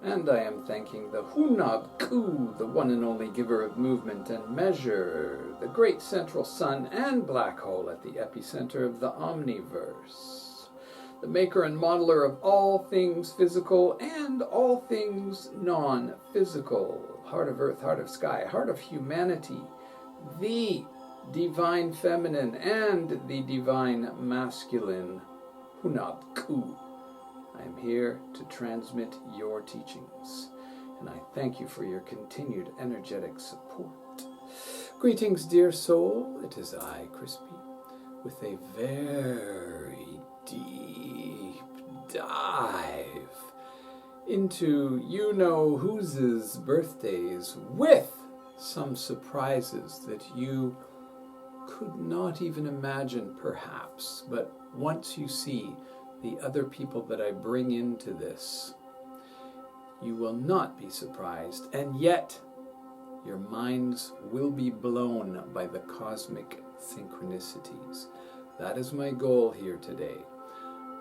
And I am thanking the Hunab, the one and only giver of movement and measure, the great central sun and black hole at the epicenter of the omniverse, the maker and modeler of all things physical and all things non-physical, heart of earth, heart of sky, heart of humanity, the divine feminine and the divine masculine, Hunab. I am here to transmit your teachings, and I thank you for your continued energetic support. Greetings, dear soul. It is I, Crispy, with a very deep dive into you-know-whose birthdays with some surprises that you could not even imagine, perhaps, but once you see the other people that I bring into this, you will not be surprised, and yet your minds will be blown by the cosmic synchronicities. That is my goal here today.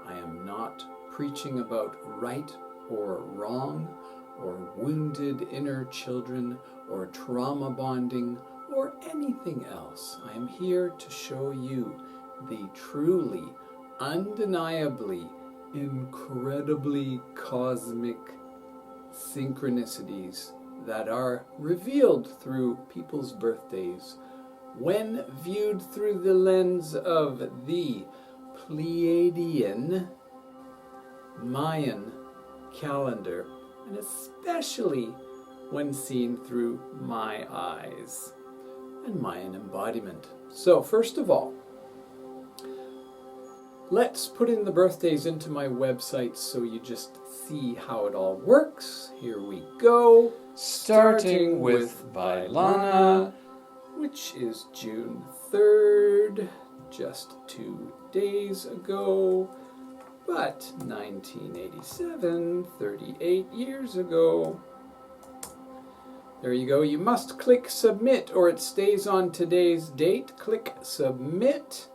I am not preaching about right or wrong, or wounded inner children, or trauma bonding, or anything else. I am here to show you the truly, undeniably, incredibly cosmic synchronicities that are revealed through people's birthdays when viewed through the lens of the Pleiadian Mayan calendar, and especially when seen through my eyes and Mayan embodiment. So first of all, let's put in the birthdays into my website so you just see how it all works. Here we go. Starting with Vylana, which is June 3rd, just 2 days ago, but 1987, 38 years ago. There you go. You must click submit or it stays on today's date. Click submit.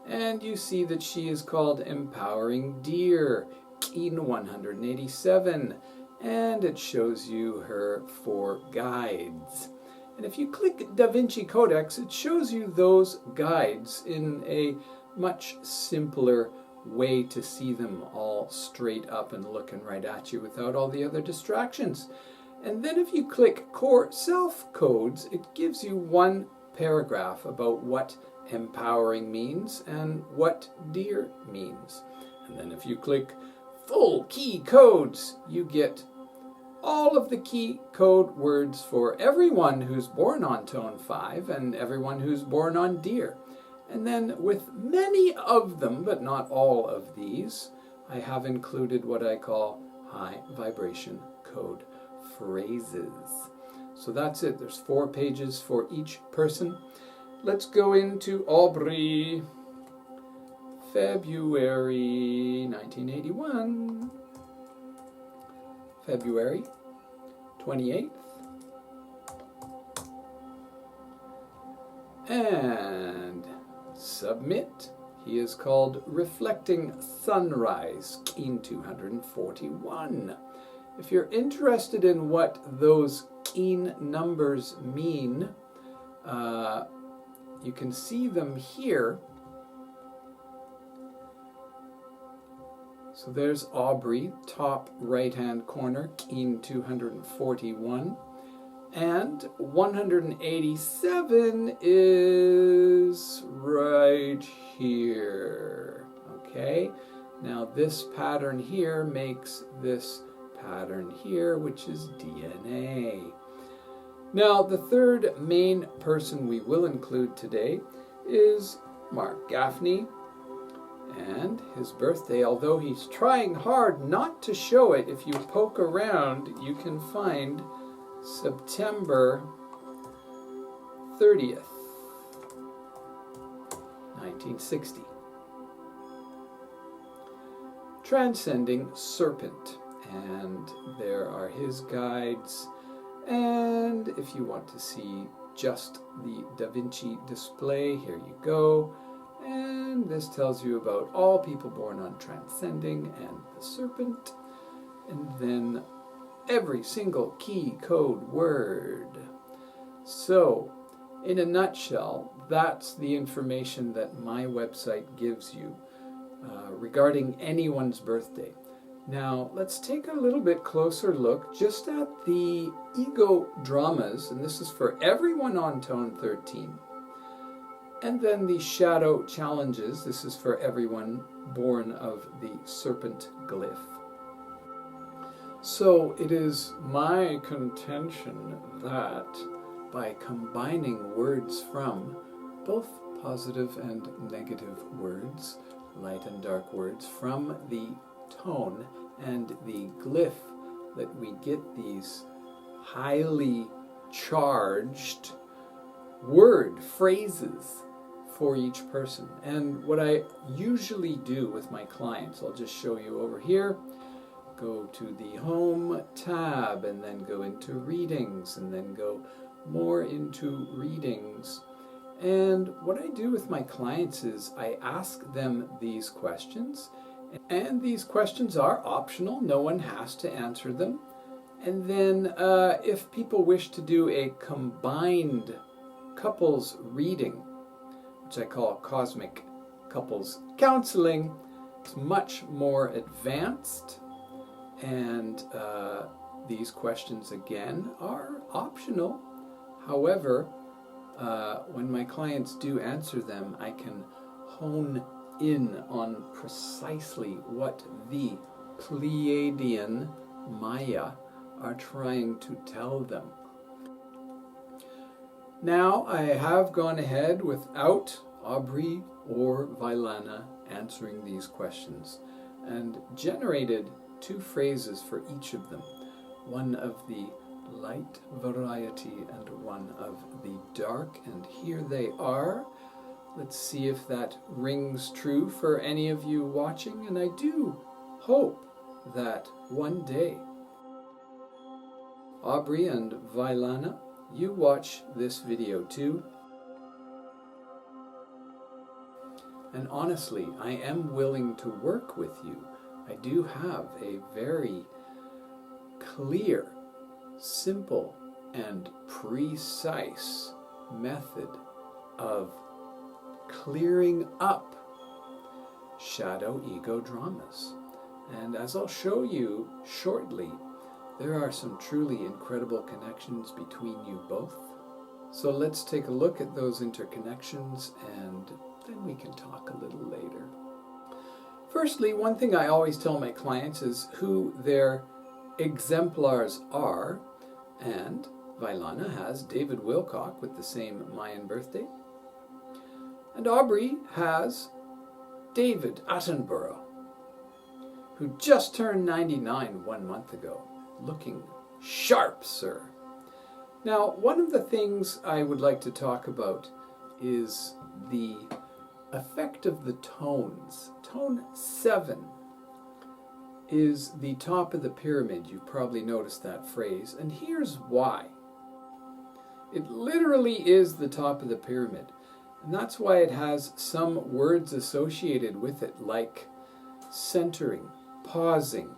And you see that she is called Empowering Deer, Keen 187, and it shows you her 4 guides. And if you click Da Vinci Codex, it shows you those guides in a much simpler way to see them all straight up and looking right at you without all the other distractions. And then if you click Core Self Codes, it gives you 1 paragraph about what empowering means and what deer means. And then if you click Full Key Codes, you get all of the key code words for everyone who's born on Tone 5 and everyone who's born on deer. And then with many of them, but not all of these, I have included what I call high vibration code phrases. So that's it. There's 4 pages for each person. Let's go into Aubrey, February 1981, February 28th, and submit. He is called Reflecting Sunrise, Keen 241. If you're interested in what those keen numbers mean, you can see them here. So there's Aubrey, top right-hand corner, Keen 241. And 187 is right here. Okay? Now this pattern here makes this pattern here, which is DNA. Now, the third main person we will include today is Mark Gaffney, and his birthday, although he's trying hard not to show it, if you poke around, you can find September 30th, 1960. Transcending Serpent, and there are his guides. And if you want to see just the Da Vinci display, here you go. And this tells you about all people born on Transcending and the Serpent. And then every single key code word. So, in a nutshell, that's the information that my website gives you regarding anyone's birthday. Now, let's take a little bit closer look just at the ego dramas, and this is for everyone on tone 13. And then the shadow challenges, this is for everyone born of the serpent glyph. So it is my contention that by combining words from both positive and negative words, light and dark words, from the tone and the glyph, that we get these highly charged word phrases for each person. And what I usually do with my clients, I'll just show you over here, go to the home tab and then go into readings and then go more into readings. And what I do with my clients is I ask them these questions, and these questions are optional. No one has to answer them. And then if people wish to do a combined couples reading, which I call cosmic couples counseling, it's much more advanced, and these questions again are optional. However, when my clients do answer them, I can hone in on precisely what the Pleiadian Maya are trying to tell them. Now, I have gone ahead without Aubrey or Vylana answering these questions and generated 2 phrases for each of them, one of the light variety and one of the dark, and here they are. Let's see if that rings true for any of you watching, and I do hope that one day, Aubrey and Vylana, you watch this video too. And honestly, I am willing to work with you. I do have a very clear, simple, and precise method of clearing up shadow ego dramas. And as I'll show you shortly, there are some truly incredible connections between you both. So let's take a look at those interconnections, and then we can talk a little later. Firstly, one thing I always tell my clients is who their exemplars are, and Vylana has David Wilcock with the same Mayan birthday, and Aubrey has David Attenborough, who just turned 99 1 month ago, looking sharp, sir. Now, one of the things I would like to talk about is the effect of the tones. Tone 7 is the top of the pyramid. You've probably noticed that phrase, and here's why. It literally is the top of the pyramid, and that's why it has some words associated with it, like centering, pausing,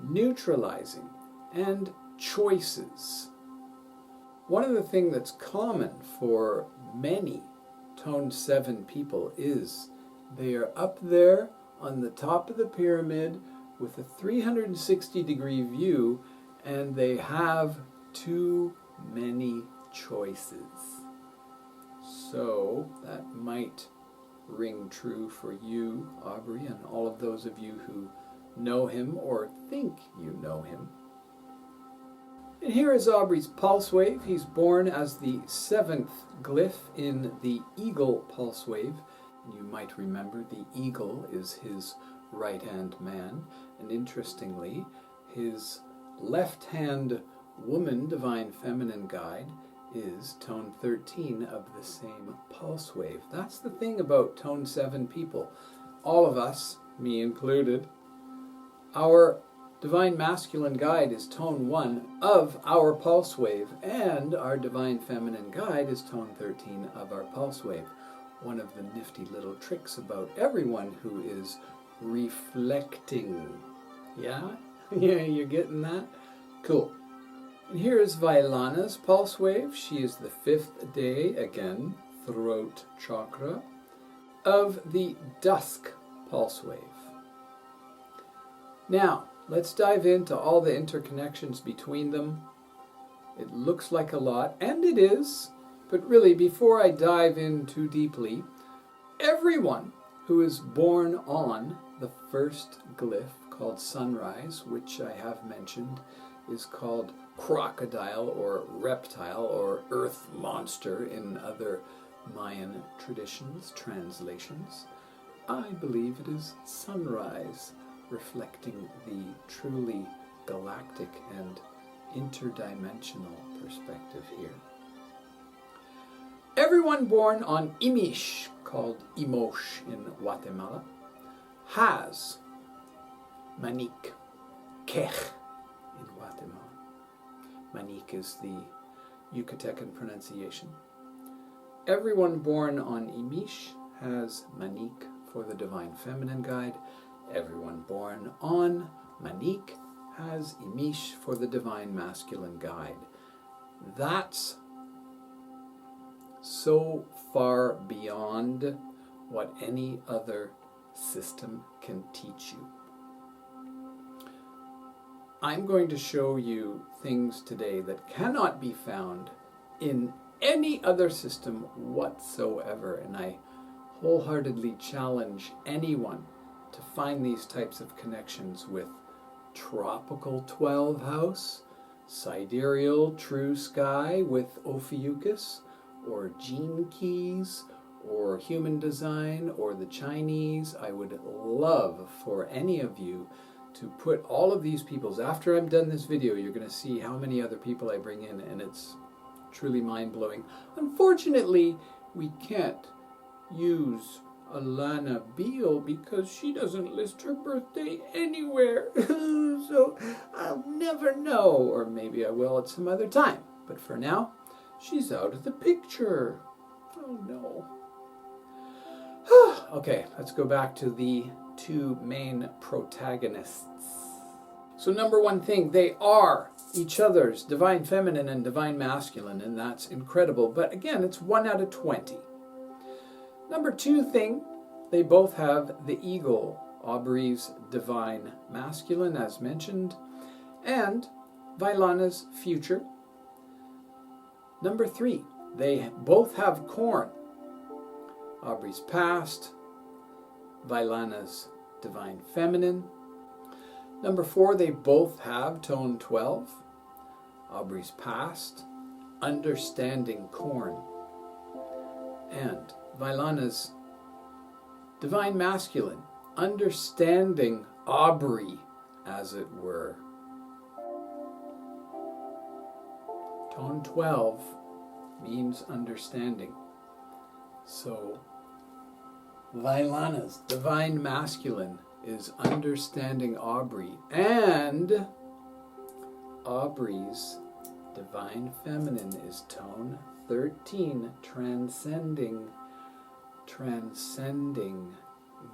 neutralizing, and choices. One of the things that's common for many Tone 7 people is they are up there on the top of the pyramid with a 360-degree view, and they have too many choices. So that might ring true for you, Aubrey, and all of those of you who know him or think you know him. And here is Aubrey's pulse wave. He's born as the 7th glyph in the eagle pulse wave. You might remember the eagle is his right-hand man, and interestingly, his left-hand woman, divine feminine guide, is tone 13 of the same pulse wave. That's the thing about tone 7 people. All of us, me included, our divine masculine guide is tone 1 of our pulse wave, and our divine feminine guide is tone 13 of our pulse wave. One of the nifty little tricks about everyone who is reflecting. Yeah? Yeah, you're getting that? Cool. And here is Vylana's pulse wave. She is the 5th day, again, throat chakra, of the dusk pulse wave. Now, let's dive into all the interconnections between them. It looks like a lot, and it is, but really, before I dive in too deeply, everyone who is born on the first glyph called sunrise, which I have mentioned, is called crocodile or reptile or earth monster in other Mayan traditions, translations. I believe it is sunrise, reflecting the truly galactic and interdimensional perspective here. Everyone born on Imish, called Imosh in Guatemala, has Manik, Kech in Guatemala. Manik is the Yucatecan pronunciation. Everyone born on Imish has Manik for the Divine Feminine Guide. Everyone born on Manik has Imish for the Divine Masculine Guide. That's so far beyond what any other system can teach you. I'm going to show you things today that cannot be found in any other system whatsoever, and I wholeheartedly challenge anyone to find these types of connections with tropical 12 house, sidereal true sky with Ophiuchus, or gene keys, or human design, or the Chinese. I would love for any of you to put all of these people's, after I'm done this video, you're going to see how many other people I bring in, and it's truly mind-blowing. Unfortunately, we can't use Alana Beale because she doesn't list her birthday anywhere. So I'll never know, or maybe I will at some other time. But for now, she's out of the picture. Oh no. Okay, let's go back to the two main protagonists. So number one thing, they are each other's divine feminine and divine masculine, and that's incredible. But again, it's 1 out of 20. Number two thing, they both have the eagle, Aubrey's divine masculine, as mentioned, and Vylana's future. Number three, they both have corn, Aubrey's past, Vylana's divine feminine. Number four, they both have tone 12, Aubrey's past, understanding corn, and Vylana's divine masculine, understanding Aubrey, as it were. Tone 12 means understanding. So Vylana's divine masculine is understanding Aubrey, and Aubrey's divine feminine is tone 13, transcending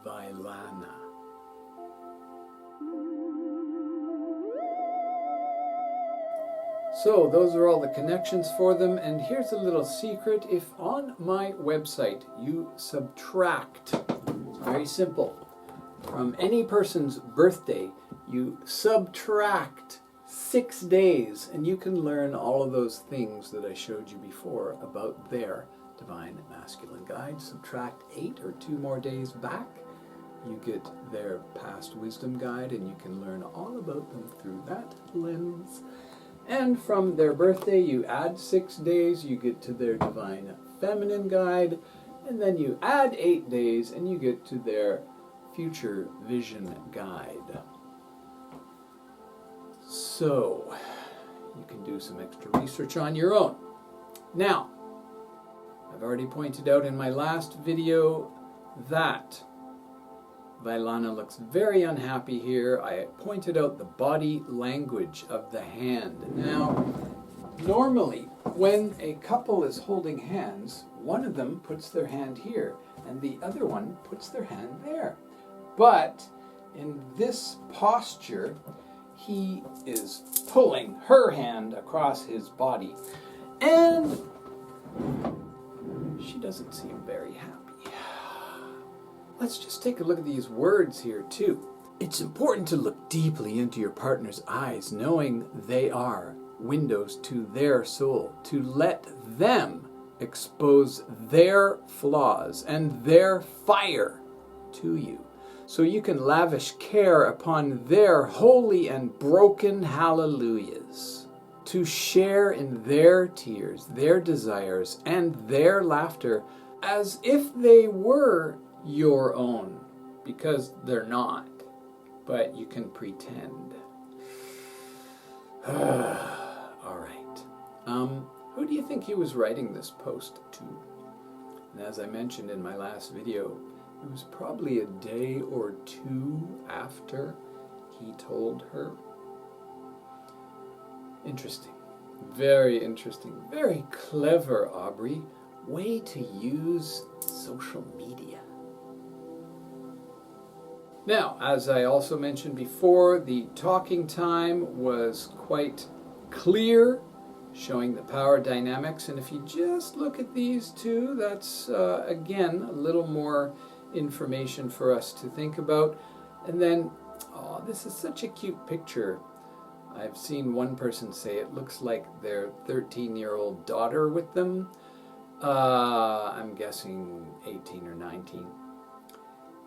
Vylana. So those are all the connections for them, and here's a little secret. If on my website you subtract, it's very simple, from any person's birthday, you subtract 6 days, and you can learn all of those things that I showed you before about their divine masculine guide. Subtract 8 or 2 more days back, you get their past wisdom guide, and you can learn all about them through that lens. And from their birthday, you add 6 days, you get to their divine feminine guide, and then you add 8 days, and you get to their future vision guide. So, you can do some extra research on your own. Now, I've already pointed out in my last video that Vylana looks very unhappy here. I pointed out the body language of the hand. Now, normally, when a couple is holding hands, one of them puts their hand here, and the other one puts their hand there. But in this posture, he is pulling her hand across his body. And she doesn't seem very happy. Let's just take a look at these words here, too. It's important to look deeply into your partner's eyes, knowing they are windows to their soul, to let them expose their flaws and their fire to you, so you can lavish care upon their holy and broken hallelujahs, to share in their tears, their desires, and their laughter as if they were your own, because they're not, but you can pretend. All right. Who do you think he was writing this post to? And as I mentioned in my last video, it was probably a day or two after he told her. Interesting. Very interesting. Very clever, Aubrey. Way to use social media. Now, as I also mentioned before, the talking time was quite clear, showing the power dynamics. And if you just look at these two, that's, again, a little more information for us to think about. And then, oh, this is such a cute picture. I've seen one person say it looks like their 13-year-old daughter with them. I'm guessing 18 or 19.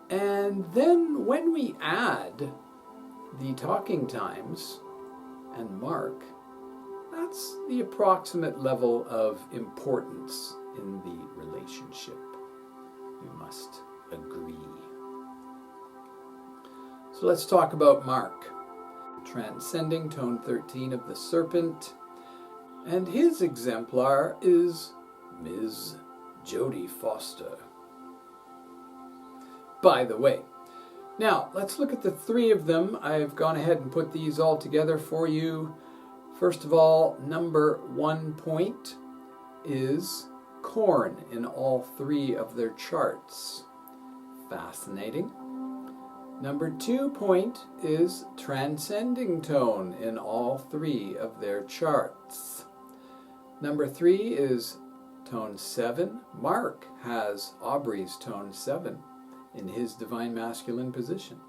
And then when we add the talking times and mark, that's the approximate level of importance in the relationship. We must agree. So let's talk about Mark, transcending tone 13 of the serpent, and his exemplar is Ms. Jodie Foster. By the way, now let's look at the three of them. I've gone ahead and put these all together for you. First of all, number 1 point is corn in all three of their charts. Fascinating. Number 2 point is transcending tone in all three of their charts. Number 3 is tone 7. Mark has Aubrey's tone 7 in his divine masculine position.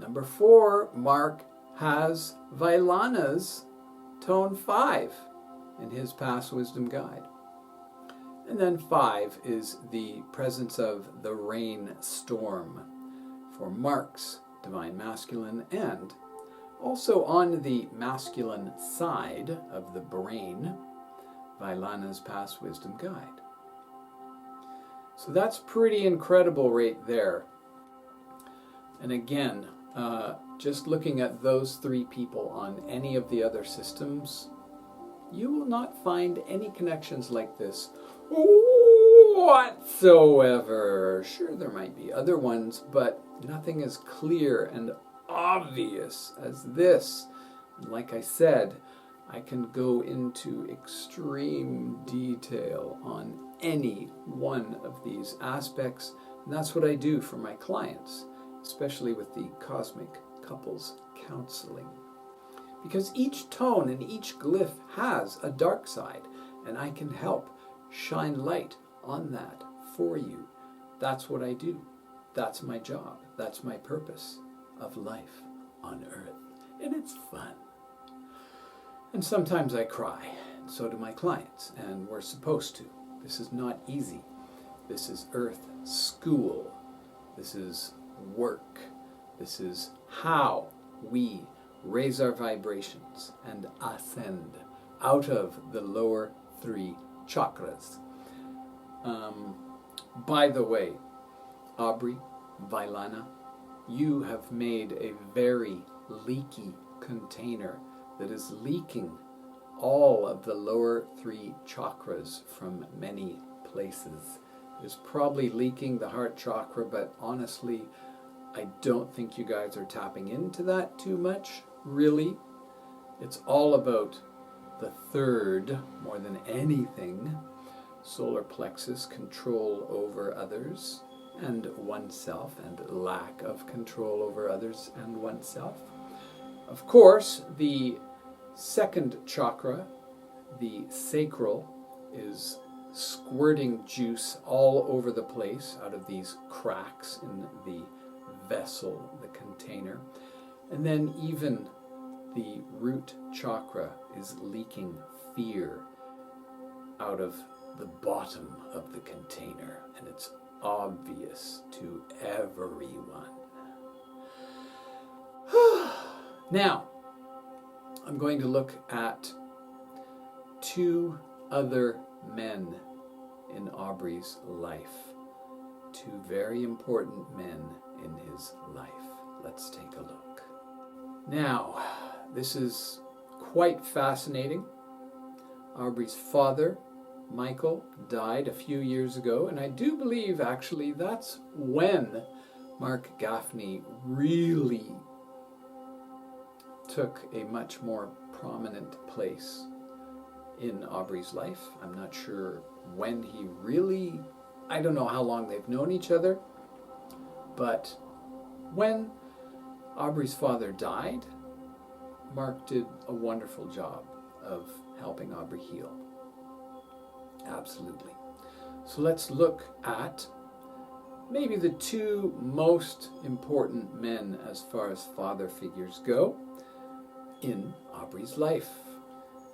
Number 4, Mark has Vylana's tone 5 in his past wisdom guide. And then 5 is the presence of the rain storm for Mark's divine masculine, and also on the masculine side of the brain, Vylana's past wisdom guide. So that's pretty incredible right there. And again, just looking at those three people on any of the other systems, you will not find any connections like this whatsoever. Sure, there might be other ones, but nothing as clear and obvious as this. And like I said, I can go into extreme detail on any one of these aspects, and that's what I do for my clients, especially with the Cosmic Couples Counseling. Because each tone and each glyph has a dark side, and I can help shine light on that for you. That's what I do. That's my job. That's my purpose of life on Earth. And it's fun. And sometimes I cry, and so do my clients, and we're supposed to. This is not easy. This is Earth school. This is work. This is how we raise our vibrations and ascend out of the lower 3 chakras. By the way, Aubrey Vylana, you have made a very leaky container that is leaking all of the lower 3 chakras from many places. It's probably leaking the heart chakra, but honestly, I don't think you guys are tapping into that too much, really. It's all about the 3rd, more than anything, solar plexus, control over others and oneself, and lack of control over others and oneself. Of course, the second chakra, the sacral, is squirting juice all over the place out of these cracks in the vessel, the container. And then even the root chakra is leaking fear out of the bottom of the container, and it's obvious to everyone. Now, I'm going to look at two other men in Aubrey's life. Two very important men in his life. Let's take a look. Now, this is quite fascinating. Aubrey's father, Michael, died a few years ago, and I do believe actually that's when Mark Gaffney really took a much more prominent place in Aubrey's life. I'm not sure when he really, I don't know how long they've known each other, but when Aubrey's father died, Mark did a wonderful job of helping Aubrey heal. Absolutely. So let's look at maybe the two most important men as far as father figures go in Aubrey's life.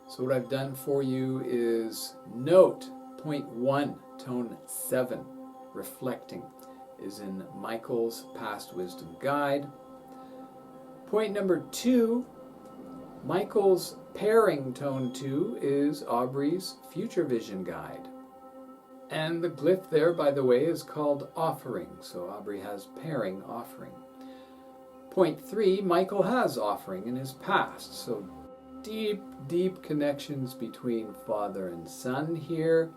So what I've done for you is note point 1, tone 7, reflecting, is in Michael's Past Wisdom Guide. Point number 2, Michael's pairing tone 2 is Aubrey's Future Vision Guide. And the glyph there, by the way, is called Offering. So Aubrey has pairing offering. Point 3, Michael has offering in his past. So deep, deep connections between father and son here.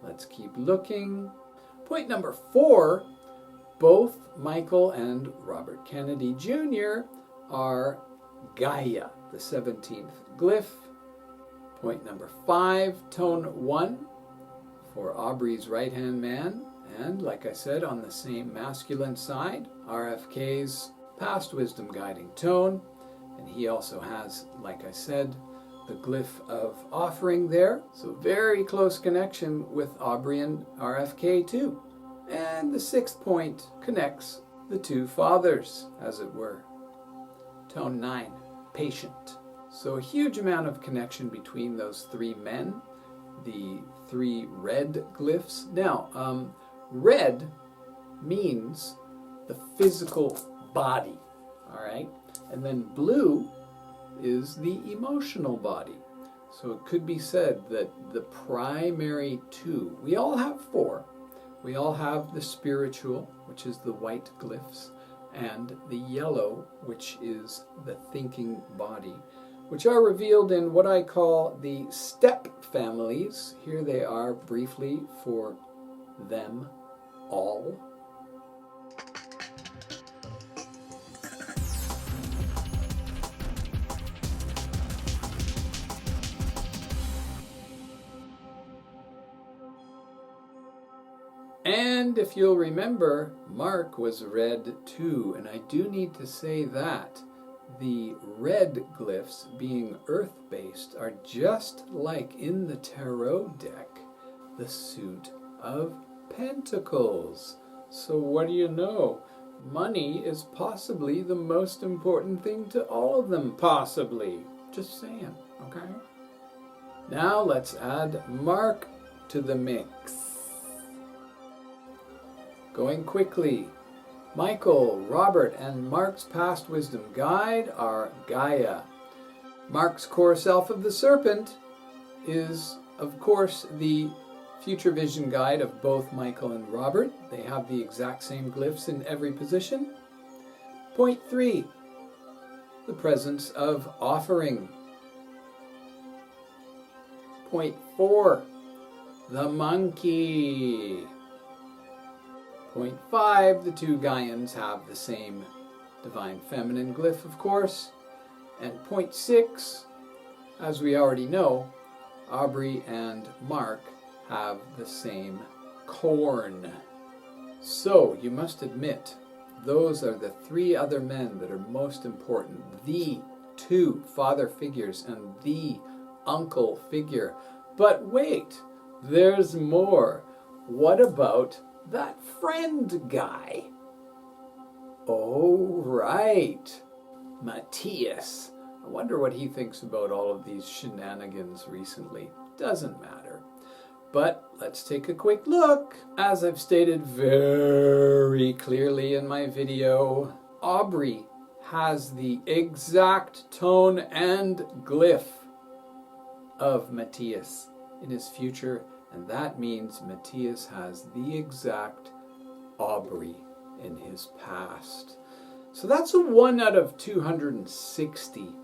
Let's keep looking. Point number 4, both Michael and Robert Kennedy Jr. are Gaia, the 17th glyph. Point number 5, tone 1 for Aubrey's right-hand man. And like I said, on the same masculine side, RFK's Past Wisdom Guiding tone. And he also has, like I said, the glyph of offering there. So very close connection with Aubrey and RFK too. And the 6th point connects the two fathers, as it were. Tone 9, patient. So a huge amount of connection between those three men. The 3 red glyphs. Now, red means the physical body, all right? And then blue is the emotional body. So it could be said that the primary 2, we all have 4. We all have the spiritual, which is the white glyphs, and the yellow, which is the thinking body, which are revealed in what I call the step families. Here they are briefly for them all. And if you'll remember, Mark was red too, and I do need to say that the red glyphs, being earth-based, are just like in the tarot deck, the suit of pentacles. So what do you know? Money is possibly the most important thing to all of them, possibly. Just saying, okay? Now let's add Mark to the mix. Going quickly, Michael, Robert, and Mark's Past Wisdom Guide are Gaia. Mark's core self of the serpent is, of course, the Future Vision Guide of both Michael and Robert. They have the exact same glyphs in every position. Point 3, the presence of offering. Point 4, the monkey. Point 5, the two Gaians have the same divine feminine glyph, of course. And point 6, as we already know, Aubrey and Mark have the same corn. So, you must admit, those are the 3 other men that are most important, the two father figures and the uncle figure. But wait, there's more. What about that friend guy? Oh, right. Matthias. I wonder what he thinks about all of these shenanigans recently. Doesn't matter. But let's take a quick look. As I've stated very clearly in my video, Aubrey has the exact tone and glyph of Matthias in his future, and that means Matthias has the exact Aubrey in his past. So that's a 1 out of 260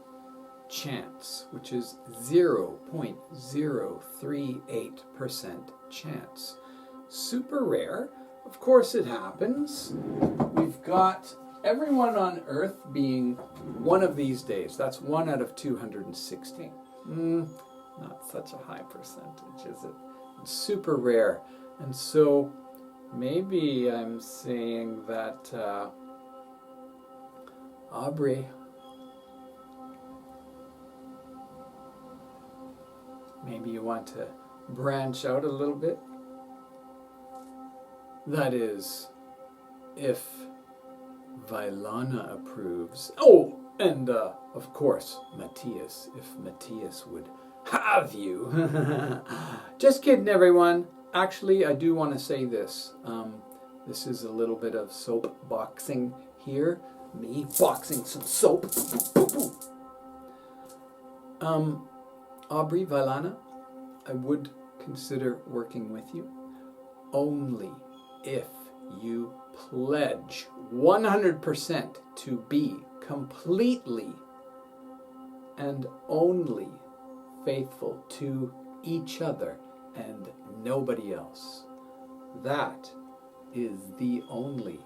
chance, which is 0.038% chance. Super rare. Of course it happens. We've got everyone on Earth being one of these days. That's 1 out of 260. Not such a high percentage, is it? It's super rare. And so maybe I'm saying that Aubrey, maybe you want to branch out a little bit. That is, if Vylana approves. Oh, and of course, Matthias, if Matthias would have you. Just kidding, everyone. Actually, I do want to say this. This is a little bit of soap boxing here. Me boxing some soap. Aubrey Vylana, I would consider working with you only if you pledge 100% to be completely and only faithful to each other and nobody else. That is the only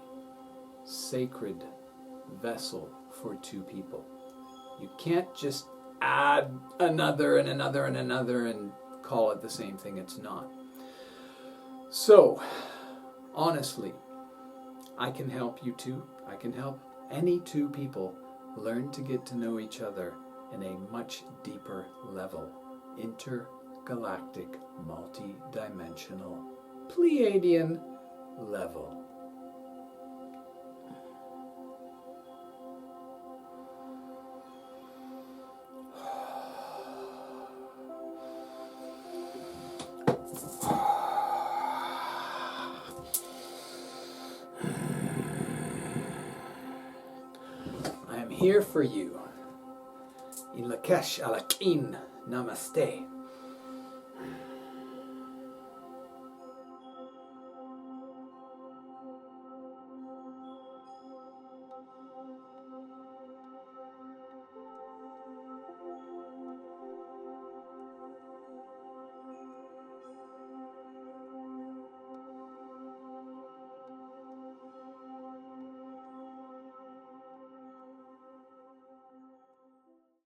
sacred vessel for two people. You can't just add another and another and another and call it the same thing. It's not. So, honestly, I can help you too. I can help any two people learn to get to know each other in a much deeper level. Intergalactic, multi-dimensional, Pleiadian level. I am here for you. In Lak'esh Alakin, Namaste.